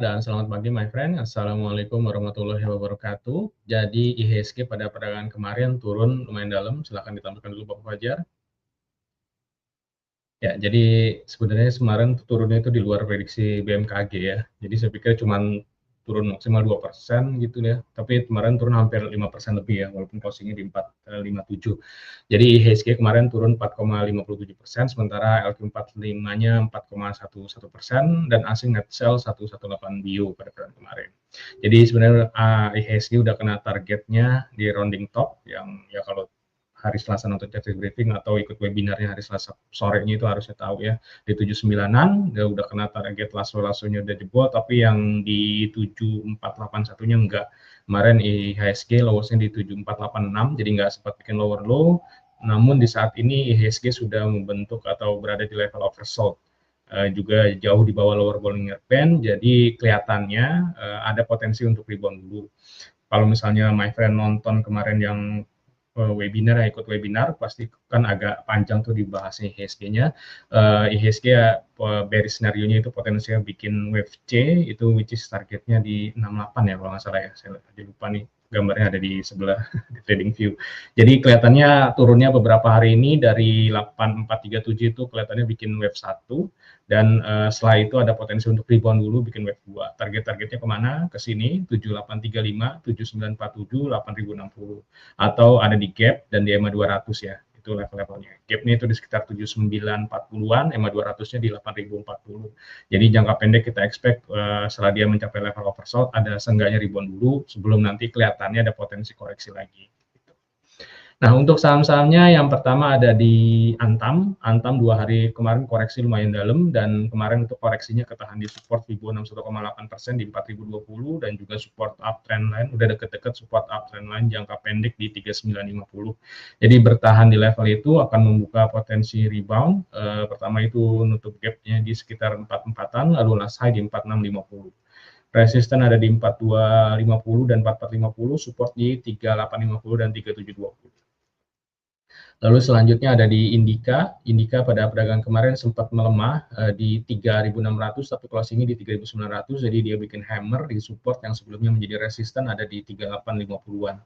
Dan selamat pagi my friend, Assalamualaikum warahmatullahi wabarakatuh. Jadi IHSG pada perdagangan kemarin turun lumayan dalam, silahkan ditampilkan dulu Bapak Fajar. Ya, jadi sebenarnya kemarin turunnya itu di luar prediksi BMKG ya. Jadi saya pikir cuma turun maksimal 2% gitu ya, tapi kemarin turun hampir 5% lebih ya, walaupun closingnya di 4,57. Jadi IHSG kemarin turun 4,57%, sementara LQ45-nya 4,11% dan asing net sell 118 bio pada perdagangan kemarin. Jadi sebenarnya IHSG udah kena targetnya di rounding top yang ya kalau hari Selasa nonton tech briefing atau ikut webinarnya hari Selasa sorenya itu harusnya tahu ya di 79-an udah kena target lasso-lassonya udah jebol, tapi yang di 7481-nya enggak. Kemarin IHSG lowesnya di 7486, jadi nggak sempat bikin lower low, namun di saat ini IHSG sudah membentuk atau berada di level oversold, juga jauh di bawah lower Bollinger Band, jadi kelihatannya ada potensi untuk rebound dulu. Kalau misalnya my friend nonton kemarin yang webinar, ikut webinar, pasti kan agak panjang tuh dibahasnya IHSG-nya. IHSG ya, bearish scenario-nya itu potensinya bikin wave C, itu which is targetnya di 68 ya kalau nggak salah ya, saya lupa nih, gambarnya ada di sebelah di trading view. Jadi kelihatannya turunnya beberapa hari ini dari 8437 itu kelihatannya bikin wave 1, dan setelah itu ada potensi untuk rebound dulu bikin wave 2. Target-targetnya kemana? Ke sini 7835, 7947, 8060, atau ada di gap dan di EMA 200 ya, itu level-levelnya. Gapnya itu di sekitar 7940-an, EMA 200-nya di 8040. Jadi jangka pendek kita expect setelah dia mencapai level oversold ada seenggaknya rebound dulu sebelum nanti kelihatannya ada potensi koreksi lagi. Nah, untuk saham-sahamnya yang pertama ada di Antam. Antam 2 hari kemarin koreksi lumayan dalam, dan kemarin untuk koreksinya ketahan di support Fibo 61,8% di 4020, dan juga support uptrend line udah deket-deket support uptrend line jangka pendek di 3950. Jadi bertahan di level itu akan membuka potensi rebound. Pertama itu nutup gapnya di sekitar 44-an, lalu last high di 4650. Resisten ada di 4250 dan 4450, support di 3850 dan 3720. Lalu selanjutnya ada di Indika. Indika pada perdagangan kemarin sempat melemah di 3.600, tapi closingnya di 3.900, jadi dia bikin hammer di support yang sebelumnya menjadi resisten ada di 3850-an.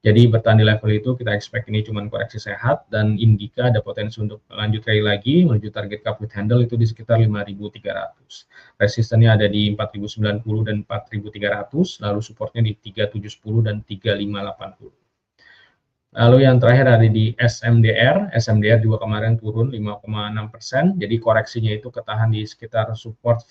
Jadi bertahan di level itu kita expect ini cuma koreksi sehat, dan Indika ada potensi untuk lanjut rally lagi menuju target cup with handle itu di sekitar 5.300. Resistennya ada di 4.090 dan 4.300, lalu supportnya di 3.710 dan 3.580. Lalu yang terakhir ada di SMDR. SMDR juga kemarin turun 5,6%. Jadi koreksinya itu ketahan di sekitar support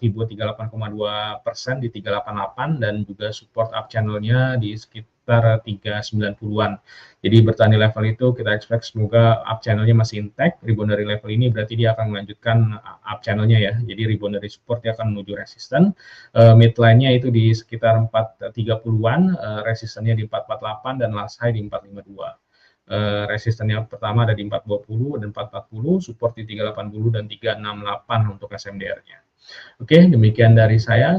Fibo 38,2% di 388, dan juga support up channel-nya di sekitar 390-an. Jadi bertahan di level itu kita expect semoga up channel-nya masih intact. Rebound dari level ini berarti dia akan melanjutkan up channel-nya ya. Jadi rebound dari support dia akan menuju resisten. Midline-nya itu di sekitar 430-an, resistennya di 448 dan last high di 452. Resistennya pertama ada di 420 dan 440, support di 380 dan 368 untuk SMDR-nya. Oke, demikian dari saya.